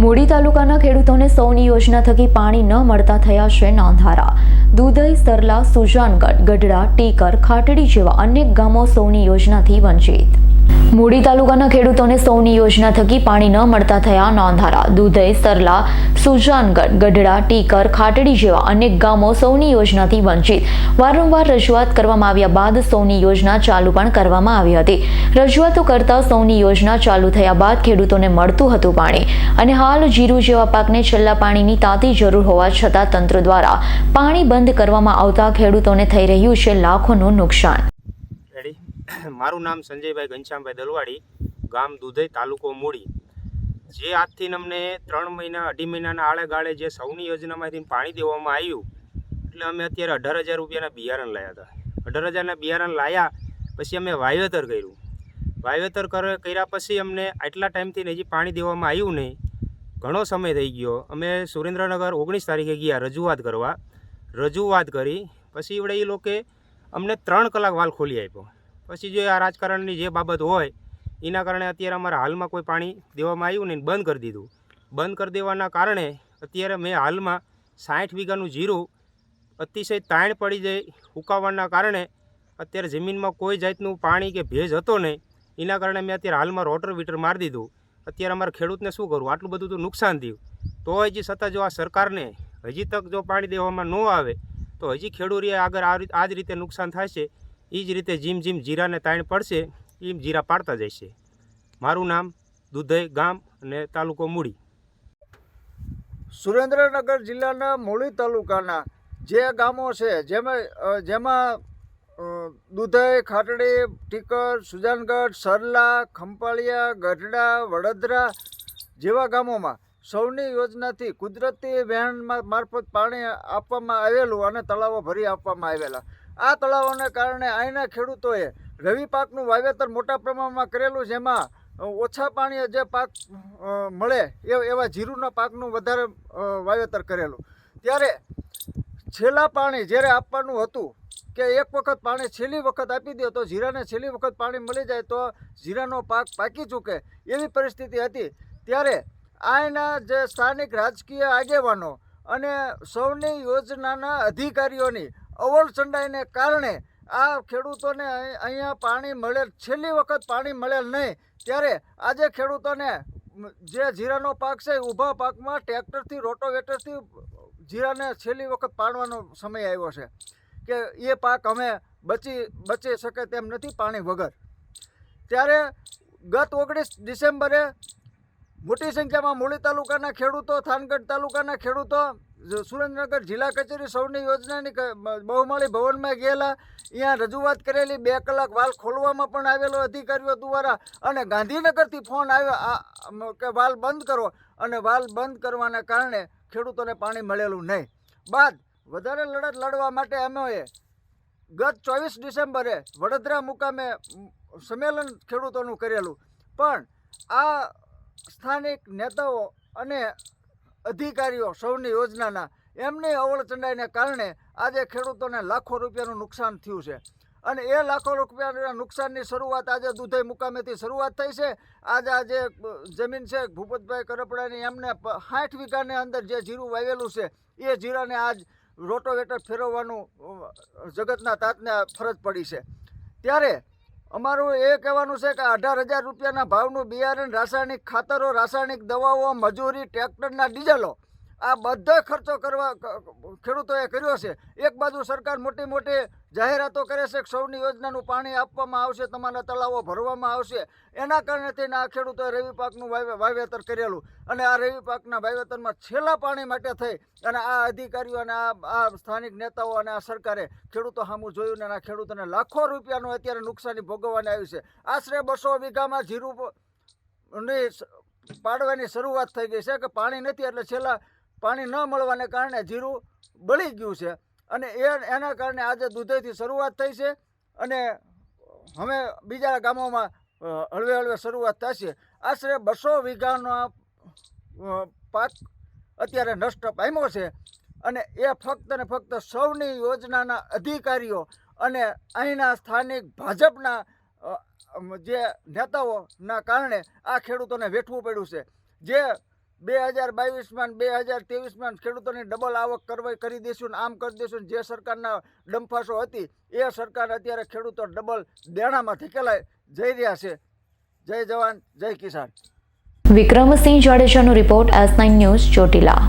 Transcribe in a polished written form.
મૂડી તાલુકાના ખેડૂતોને સૌની યોજના થકી પાણી ન મળતા થયા છે નાંધારા। દુધઈ, સરલા, સુજાનગઢ, ગઢડા, ટીકર, ખાટડી જેવા અનેક ગામો સૌની યોજનાથી વંચિત। મૂડી તાલુકાના ખેડૂતોને સૌની યોજના થકી પાણી ન મળતા થયા નાંધારા। દુધઈ, સરલા, સુજાનગઢ, ગઢડા, ટીકર, ખાટડી જેવા અનેક ગામો સૌની યોજનાથી વંચિત। વારંવાર રજૂઆત કરવામાં આવ્યા બાદ સૌની યોજના ચાલુ પણ કરવામાં આવી હતી। રજૂઆતો કરતા સૌની યોજના ચાલુ થયા બાદ ખેડૂતોને મળતું હતું પાણી, અને હાલ જીરું જેવા પાકને છેલ્લા પાણીની તાતી જરૂર હોવા છતાં તંત્ર દ્વારા પાણી બંધ કરવામાં આવતા ખેડૂતોને થઈ રહ્યું છે લાખોનું નુકસાન। મારું નામ સંજયભાઈ ઘનશ્યામભાઈ દલવાડી, ગામ દુધઈ, તાલુકો મૂડી। જે આજથી અમને 3 મહિના 2.5 મહિનાના આળે ગાળે જે સૌની યોજનામાંથી પાણી દેવામાં આવ્યું, એટલે અમે અત્યારે 18,000 રૂપિયાના બિયારણ લાવ્યા હતા। 18,000ના બિયારણ લાવ્યા પછી અમે વાવેતર કર્યું। વાવેતર કર્યા પછી અમને આટલા ટાઈમથી હજી પાણી દેવામાં આવ્યું નહીં। ઘણો સમય થઈ ગયો। અમે સુરેન્દ્રનગર 19 તારીખે ગયા રજૂઆત કરી પછી એવડે એ લોકોએ અમને 3 કલાક વાલ ખોલી આપ્યો। પછી જો આ રાજકારણની જે બાબત હોય એના કારણે અત્યારે અમારા હાલમાં કોઈ પાણી દેવામાં આવ્યું નહીં, બંધ કરી દીધું। બંધ કરી દેવાના કારણે અત્યારે મેં હાલમાં 60 વીઘાનું જીરું અતિશય તાણ પડી જાય, હુકાવાના કારણે અત્યારે જમીનમાં કોઈ જાતનું પાણી કે ભેજ હતો નહીં। એના કારણે મેં અત્યારે હાલમાં રોટર વીટર મારી દીધું। અત્યારે અમારા ખેડૂતને શું કરવું, આટલું બધું તો નુકસાન થયું, તો હજી છતાં જો આ સરકારને હજી તક જો પાણી દેવામાં ન આવે તો હજી ખેડૂતોએ આગળ આ જ રીતે નુકસાન થશે। એ જ રીતે જેમ જીરાને તાણ પડશે એમ જીરા પાડતા જશે। મારું નામ દુધઈ ગામ અને તાલુકો મૂડી। સુરેન્દ્રનગર જિલ્લાના મૂળી તાલુકાના જે ગામો છે જેમાં દુધઈ, ખાટડી, ટીકર, સુજાનગઢ, સરલા, ખંપાળિયા, ગઢડા, વડોદરા જેવા ગામોમાં સૌની યોજનાથી કુદરતી વહેણ મારફત પાણી આપવામાં આવેલું અને તળાવો ભરી આપવામાં આવેલા। આ તળાવોને કારણે અહીંના ખેડૂતોએ રવિ પાકનું વાવેતર મોટા પ્રમાણમાં કરેલું, જેમાં ઓછા પાણીએ જે પાક મળે એવા જીરુના પાકનું વધારે વાવેતર કરેલું। ત્યારે છેલ્લા પાણી જ્યારે આપવાનું હતું કે એક વખત પાણી છેલ્લી વખત આપી દે તો જીરાને છેલ્લી વખત પાણી મળી જાય તો જીરાનો પાક પાકી ચૂકે એવી પરિસ્થિતિ હતી। ત્યારે અહીંના જે સ્થાનિક રાજકીય આગેવાનો અને સૌની યોજનાના અધિકારીઓની અવળચંડાઈને કારણે આ ખેડૂતોને અહીંયા પાણી મળેલ, છેલ્લી વખત પાણી મળેલ નહીં। ત્યારે આજે ખેડૂતોને જે જીરાનો પાક છે ઊભા પાકમાં ટ્રેક્ટરથી, રોટોવેટરથી જીરાને છેલ્લી વખત પાડવાનો સમય આવ્યો છે કે એ પાક અમે બચી શકે તેમ નથી પાણી વગર। ત્યારે ગત 19 ડિસેમ્બરે મોટી સંખ્યામાં મૂળી તાલુકાના ખેડૂતો, થાનગઢ તાલુકાના ખેડૂતો સુરેન્દ્રનગર જિલ્લા કચેરી સૌની યોજનાની બહુમાળી ભવનમાં ગયેલા। અહીંયા રજૂઆત કરેલી, 2 કલાક વાલ ખોલવામાં પણ આવેલો અધિકારીઓ દ્વારા, અને ગાંધીનગરથી ફોન આવ્યો કે વાલ બંધ કરો, અને વાલ બંધ કરવાના કારણે ખેડૂતોને પાણી મળેલું નહીં। બાદ વધારે લડત લડવા માટે અમે ગત 24 ડિસેમ્બરે વડોદરા મુકામે સંમેલન ખેડૂતોનું કરેલું, પણ આ સ્થાનિક નેતાઓ અને અધિકારીઓ સૌની યોજનાના એમની અવળચંડાઈને કારણે આજે ખેડૂતોને લાખો રૂપિયાનું નુકસાન થયું છે। અને એ લાખો રૂપિયાના નુકસાનની શરૂઆત આજે દુધઈ મુકામેથી શરૂઆત થઈ છે। આજે જમીન છે ભૂપતભાઈ કરપડાની, એમને 60 વીઘાની અંદર જે જીરું વાવેલું છે એ જીરાને આજ રોટોવેટર ફેરવવાનું જગતના તાતને ફરજ પડી છે। ત્યારે અમારું એ કહેવાનું છે કે 18,000 રૂપિયાના ભાવનું બિયારણ, રાસાયણિક ખાતરો, રાસાયણિક દવાઓ, મજૂરી, ટ્રેક્ટરના ડીઝલો, આ બધો ખર્ચો કરવા ખેડૂતોએ કર્યો છે। એક બાજુ સરકાર મોટી મોટી જાહેરાતો કરે છે કે સૌની યોજનાનું પાણી આપવામાં આવશે, તમારા તળાવો ભરવામાં આવશે। એના કારણે થઈને આ ખેડૂતોએ રવિ પાકનું વાવેતર કરેલું, અને આ રવિ પાકના વાવેતરમાં છેલ્લા પાણી માટે થઈ અને આ અધિકારીઓ અને આ સ્થાનિક નેતાઓ અને આ સરકારે ખેડૂતો સામું જોયું, ને આ ખેડૂતોને લાખો રૂપિયાનું અત્યારે નુકસાની ભોગવવાની આવી છે। આશરે 200 વીઘામાં જીરુની પાડવાની શરૂઆત થઈ ગઈ છે કે પાણી નથી, એટલે છેલ્લા પાણી ન મળવાને કારણે જીરું બળી ગયું છે, અને એના કારણે આજે દુધઈથી શરૂઆત થઈ છે, અને હવે બીજા ગામોમાં હળવે હળવે શરૂઆત થશે। આશરે 200 વીઘાનો પાક અત્યારે નષ્ટ પામ્યો છે, અને એ ફક્ત ને ફક્ત સૌની યોજનાના અધિકારીઓ અને અહીંના સ્થાનિક ભાજપના જે નેતાઓના કારણે આ ખેડૂતોને વેઠવું પડ્યું છે। જે 2022માં 2023માં ખેડૂતોની ડબલ આવક કરી દઈશું ને આમ કરી દઈશું. જે સરકારના ડંફાસો હતી એ સરકાર અત્યારે ખેડૂતો ડબલ દેણામાં ધકેલાઈ જઈ રહ્યા છે. જય જવાન જય કિસાન. વિક્રમસિંહ જાડેજાનો રિપોર્ટ S9 ન્યૂઝ ચોટીલા.